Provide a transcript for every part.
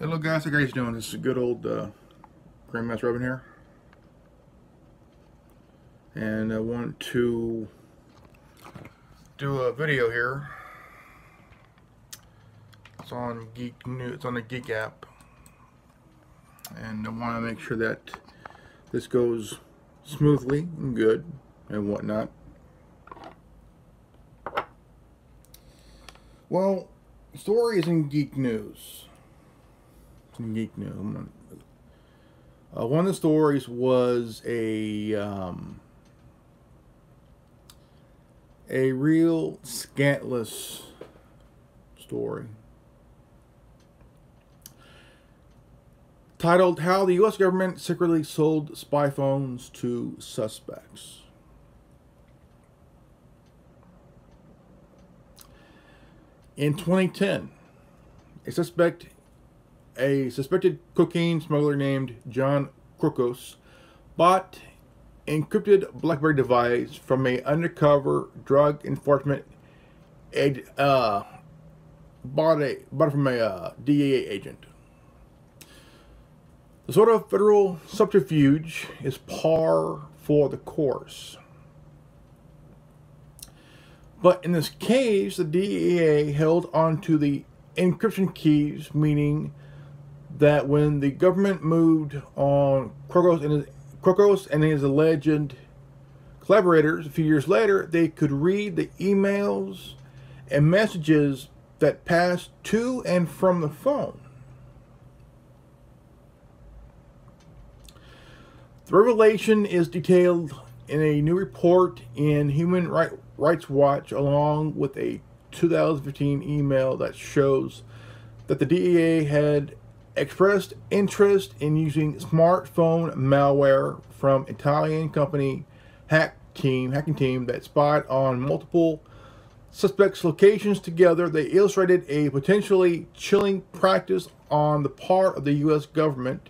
Hello guys, how you guys doing? This is good old Grandmaster Robin here, and I want to do a video here. It's on Geek News. It's on the Geek app, and I want to make sure that this goes smoothly and good and whatnot. Well, the story is in Geek News. Geek News. One of the stories was a real scandalous story titled "How the U.S. Government Secretly Sold Spy Phones to Suspects." In 2010, a suspected cocaine smuggler named John Krokos bought an encrypted BlackBerry device from a undercover drug enforcement bought it from a DEA agent. The sort of federal subterfuge is par for the course. But in this case, the DEA held onto the encryption keys, meaning that when the government moved on Krokos and his alleged collaborators a few years later, they could read the emails and messages that passed to and from the phone. The revelation is detailed in a new report in Human Rights Watch, along with a 2015 email that shows that the DEA had expressed interest in using smartphone malware from Italian company hacking team that spied on multiple suspects' locations together. They illustrated a potentially chilling practice on the part of the U.S. government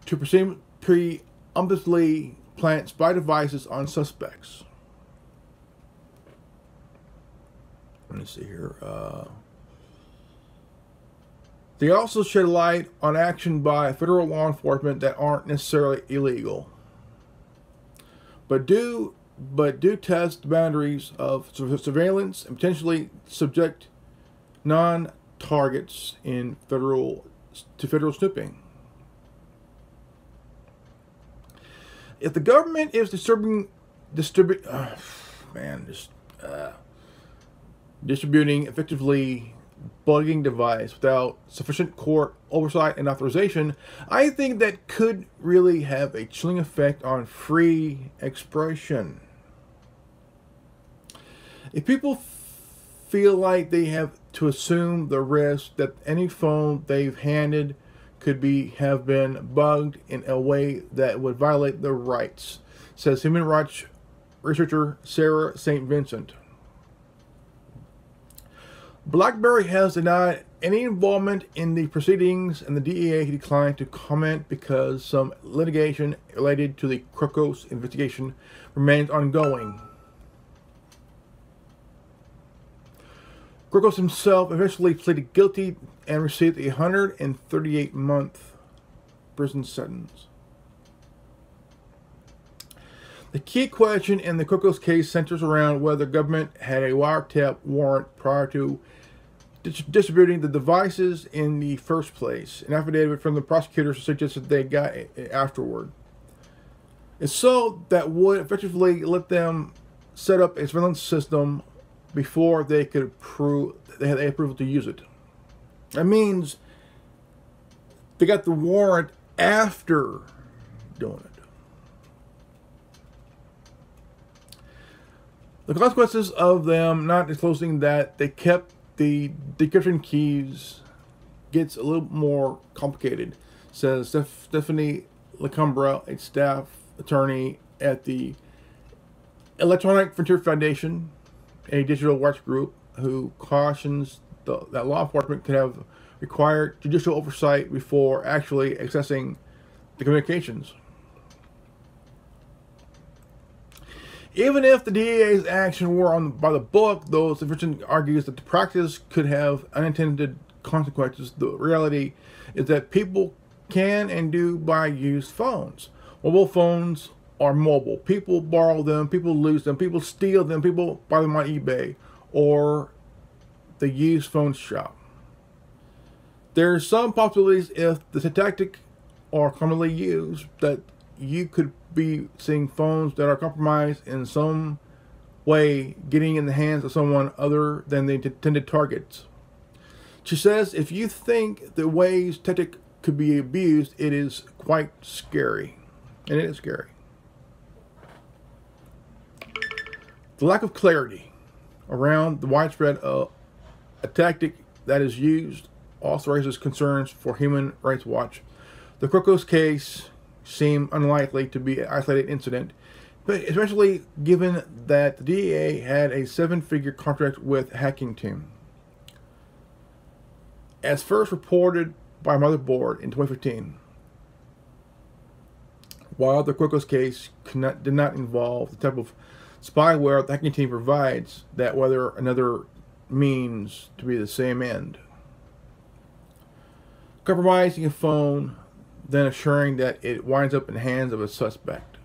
to preemptively plant spy devices on suspects. Let me see here. They also shed light on action by federal law enforcement that aren't necessarily illegal, but do test the boundaries of surveillance and potentially subject non-targets to federal snooping. If the government is distributing effectively bugging device without sufficient court oversight and authorization, I think that could really have a chilling effect on free expression. If people feel like they have to assume the risk that any phone they've handed could have been bugged in a way that would violate their rights, says human rights researcher Sarah St. Vincent. BlackBerry has denied any involvement in the proceedings, and the DEA declined to comment because some litigation related to the Krokos investigation remains ongoing. Krokos himself eventually pleaded guilty and received a 138-month prison sentence. The key question in the Krokos case centers around whether the government had a wiretap warrant prior to distributing the devices in the first place. An affidavit from the prosecutors suggests that they got it afterward. And so that would effectively let them set up a surveillance system before they could they had the approval to use it. That means they got the warrant after doing it. The consequences of them not disclosing that they kept the decryption keys gets a little more complicated, says Stephanie Lecumbra, a staff attorney at the Electronic Frontier Foundation, a digital rights group, who cautions that law enforcement could have required judicial oversight before actually accessing the communications. Even if the DEA's action were by the book, though Vincent argues that the practice could have unintended consequences. The reality is that people can and do buy used phones. Mobile phones are mobile. People borrow them, people lose them, people steal them, people buy them on eBay or the used phone shop. There are some possibilities if the tactic are commonly used that you could be seeing phones that are compromised in some way getting in the hands of someone other than the intended targets. She says if you think the ways tactic could be abused, it is quite scary. And it is scary. The lack of clarity around the widespread a tactic that is used also raises concerns for Human Rights Watch. The Crocos case seemed unlikely to be an isolated incident, but especially given that the DEA had a 7-figure contract with a hacking team. As first reported by Motherboard in 2015, while the Crocos case did not involve the type of spyware the hacking team provides, that whether another means to be the same end. Compromising a phone, then assuring that it winds up in the hands of a suspect.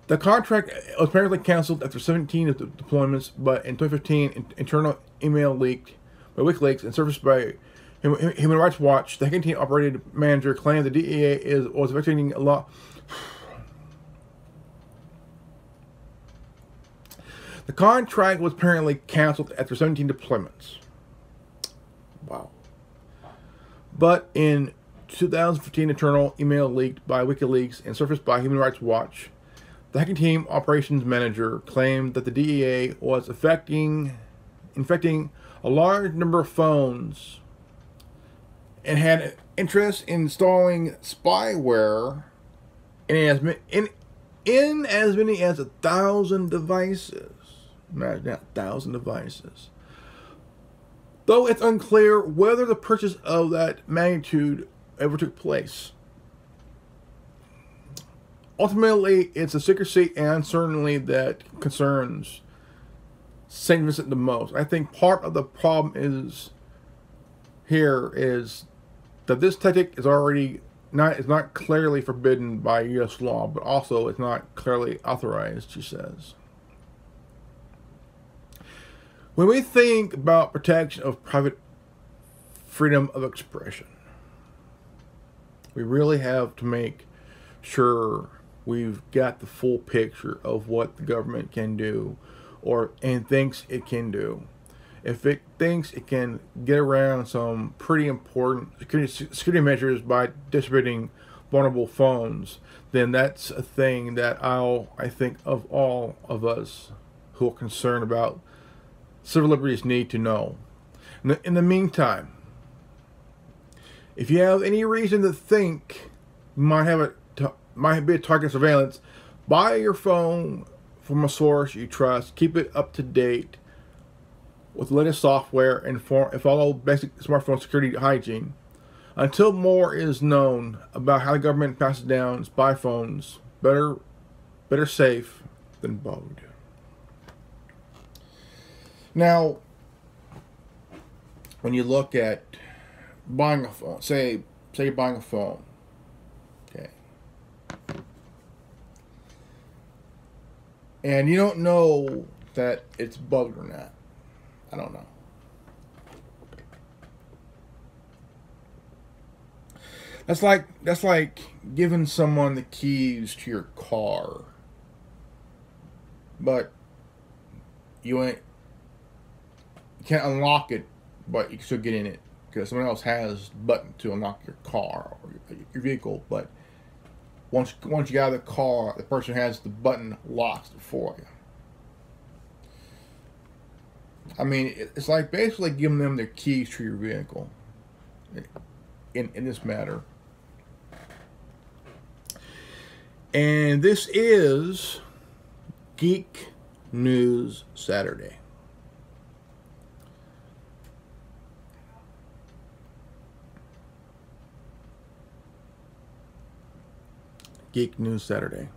The contract was apparently canceled after 17 of the deployments, but in 2015, internal email leaked by WikiLeaks and surfaced by Human Rights Watch. The hacking team operated manager claimed the DEA was investigating a lot. The contract was apparently canceled after 17 deployments. Wow. But in 2015, internal email leaked by WikiLeaks and surfaced by Human Rights Watch. The hacking team operations manager claimed that the DEA was infecting a large number of phones and had interest in installing spyware in as many as 1,000 devices. Imagine that, 1,000 devices. Though it's unclear whether the purchase of that magnitude ever took place. Ultimately, it's the secrecy and uncertainty that concerns St. Vincent the most. I think part of the problem is that this tactic is already not clearly forbidden by U.S. law, but also it's not clearly authorized, she says. When we think about protection of private freedom of expression, we really have to make sure we've got the full picture of what the government can do and thinks it can do. If it thinks it can get around some pretty important security measures by distributing vulnerable phones, then that's a thing that I think of all of us who are concerned about civil liberties need to know. In the meantime, if you have any reason to think you might be a target of surveillance, buy your phone from a source you trust. Keep it up to date with the latest software and follow basic smartphone security hygiene. Until more is known about how the government passes down spy phones, better safe than bugged. Now, when you look at buying a phone, say you're buying a phone, okay, and you don't know that it's bugged or not. I don't know. That's like giving someone the keys to your car, but you can't unlock it, but you can still get in it because someone else has the button to unlock your car or your vehicle. But once you get out of the car, the person has the button locked for you. I mean, it's like basically giving them their keys to your vehicle in this matter. And this is Geek News Saturday. Geek News Saturday.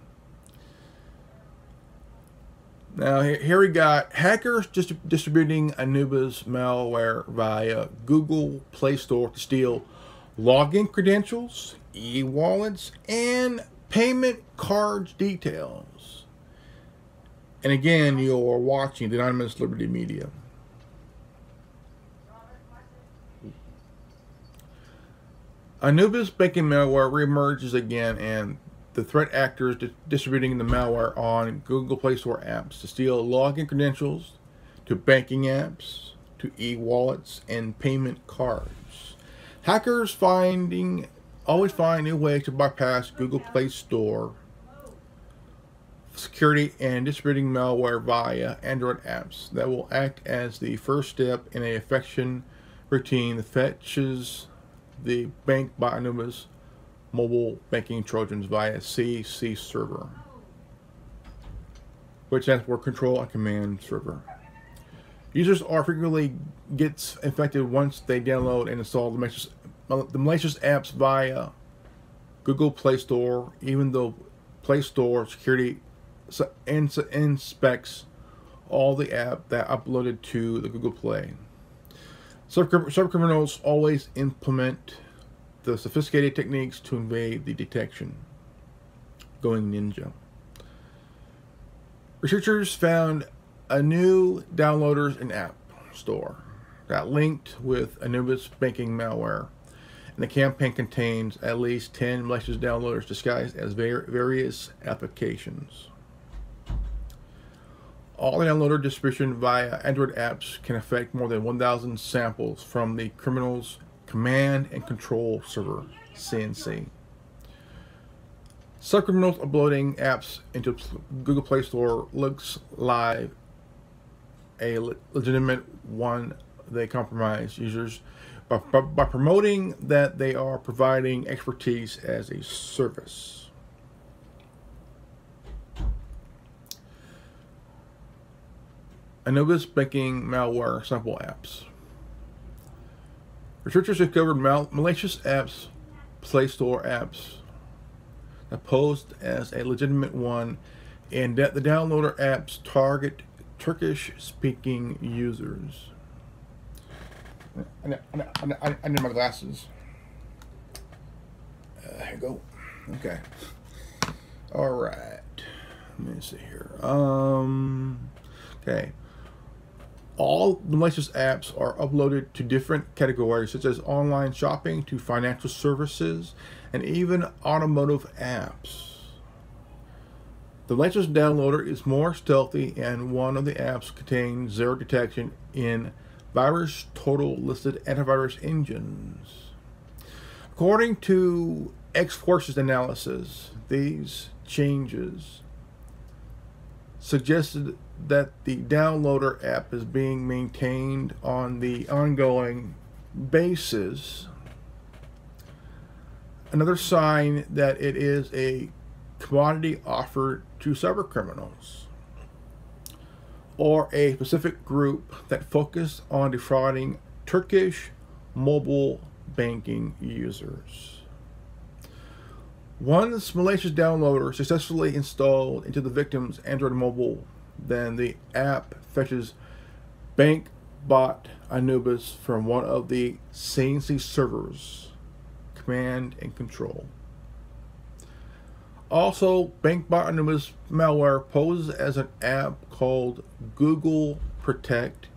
Now here we got hackers distributing Anubis malware via Google Play Store to steal login credentials, e-wallets, and payment cards details. And again, you are watching the Anonymous Liberty Media. Anubis banking malware reemerges again, and the threat actors distributing the malware on Google Play Store apps to steal login credentials, to banking apps, to e-wallets, and payment cards. Hackers always find new ways to bypass Google Play Store security and distributing malware via Android apps that will act as the first step in a infection routine that fetches the bank by Anubis mobile banking trojans via CC server, which stands for Control and Command Server. Users are frequently gets infected once they download and install the malicious apps via Google Play Store, even though Play Store security inspects all the app that uploaded to the Google Play. Cybercriminals always implement the sophisticated techniques to evade the detection, going ninja. Researchers found a new downloaders and app store that linked with Anubis banking malware, and the campaign contains at least 10 malicious downloaders disguised as various applications. All the downloader distribution via Android apps can affect more than 1,000 samples from the criminals' command and control server, CNC. Cybercriminals uploading apps into Google Play Store looks like a legitimate one. They compromise users by promoting that they are providing expertise as a service. Anubis banking malware sample apps. Researchers discovered malicious apps, Play Store apps, that posed as a legitimate one, and that the downloader apps target Turkish-speaking users. I need my glasses. Here we go. Okay. All right. Let me see here. Okay. All malicious apps are uploaded to different categories, such as online shopping to financial services and even automotive apps. The malicious downloader is more stealthy, and one of the apps contains zero detection in VirusTotal listed antivirus engines. According to X-Force's analysis, these changes suggested that the downloader app is being maintained on the ongoing basis. Another sign that it is a commodity offered to cybercriminals or a specific group that focus on defrauding Turkish mobile banking users. Once malicious downloader successfully installed into the victim's Android mobile, then the app fetches BankBot Anubis from one of the CNC servers, command and control. Also, BankBot Anubis malware poses as an app called Google Protect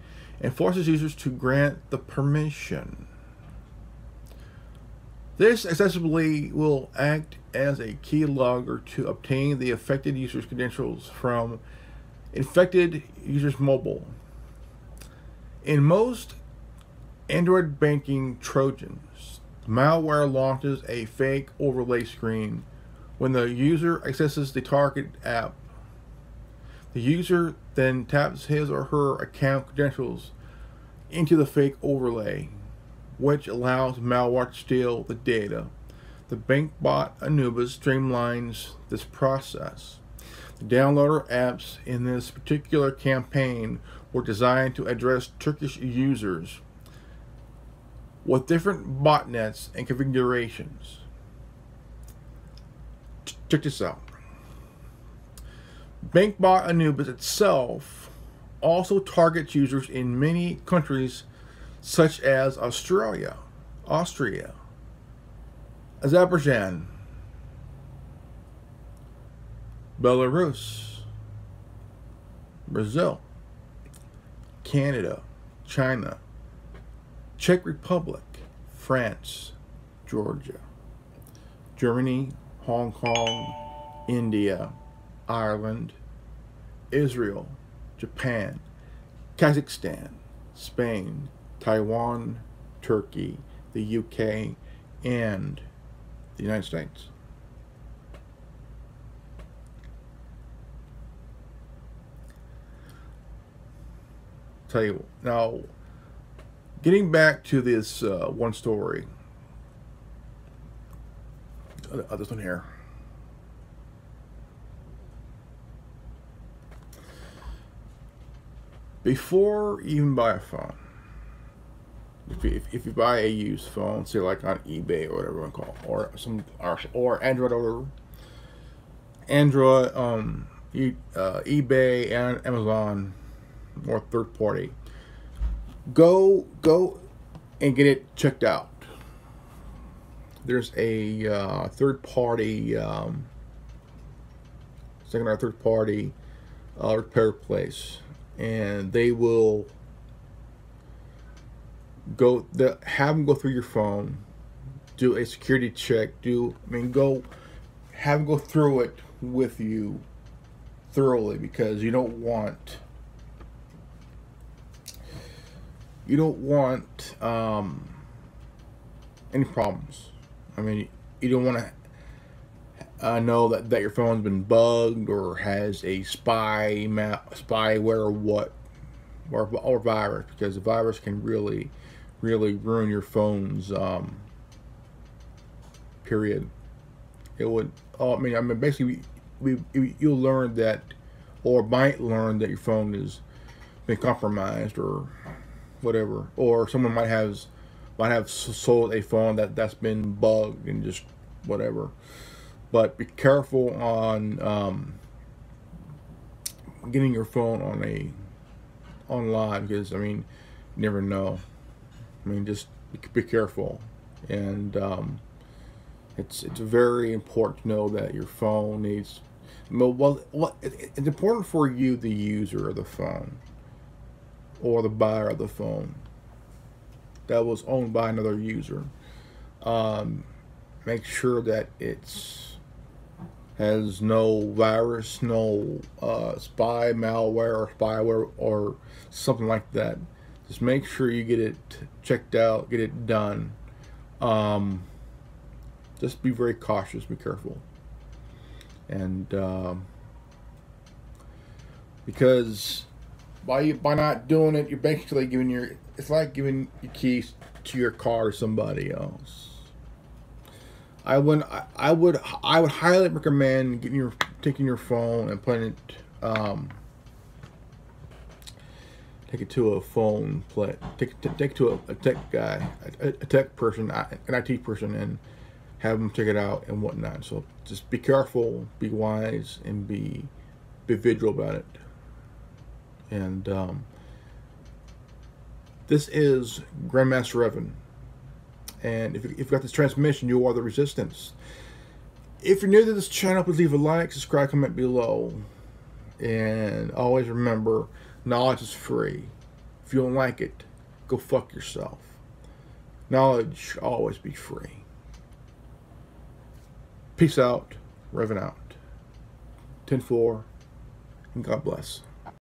and forces users to grant the permission. This accessibly will act as a key logger to obtain the affected user's credentials from infected users' mobile. In most Android banking Trojans, malware launches a fake overlay screen when the user accesses the target app. The user then taps his or her account credentials into the fake overlay, which allows malware to steal the data. The BankBot Anubis streamlines this process. The downloader apps in this particular campaign were designed to address Turkish users with different botnets and configurations. Check this out. BankBot Anubis itself also targets users in many countries such as Australia, Austria, Azerbaijan, Belarus, Brazil, Canada, China, Czech Republic, France, Georgia, Germany, Hong Kong, India, Ireland, Israel, Japan, Kazakhstan, Spain, Taiwan, Turkey, the UK, and the United States. Tell you now, getting back to this one story. This one here. Before you even buy a phone, if you buy a used phone, say like on eBay or whatever you want to call it, or Android or Android, eBay and Amazon or third party, go and get it checked out. There's a third party, second or third party repair place, and they will have them go through your phone, do a security check, go have them go through it with you thoroughly, because you don't want any problems. I mean, you don't want to know that your phone's been bugged or has a spyware or virus, because the virus can really ruin your phone's period. It would. I mean, basically, you'll learn that, or might learn that your phone has been compromised or whatever, or someone might have sold a phone that's been bugged and just whatever. But be careful on getting your phone online, because I mean, you never know. I mean, just be careful, and it's very important to know that your phone needs. Well, it's important for you, the user of the phone, or the buyer of the phone that was owned by another user. Make sure that it's has no virus, no malware or spyware or something like that. Just make sure you get it checked out, get it done. Just be very cautious, be careful, and because by not doing it, you're basically it's like giving your keys to your car to somebody else. I would highly recommend taking your phone and putting it take it to a phone play, take it to a tech guy, a tech person, an IT person, and have them check it out and whatnot. So just be careful, be wise, and be vigilant about it. And this is Grandmaster Evan. And if you've got this transmission, you are the resistance. If you're new to this channel, please leave a like, subscribe, comment below. And always remember, knowledge is free. If you don't like it, go fuck yourself. Knowledge should always be free. Peace out. Revan out. 10-4. And God bless.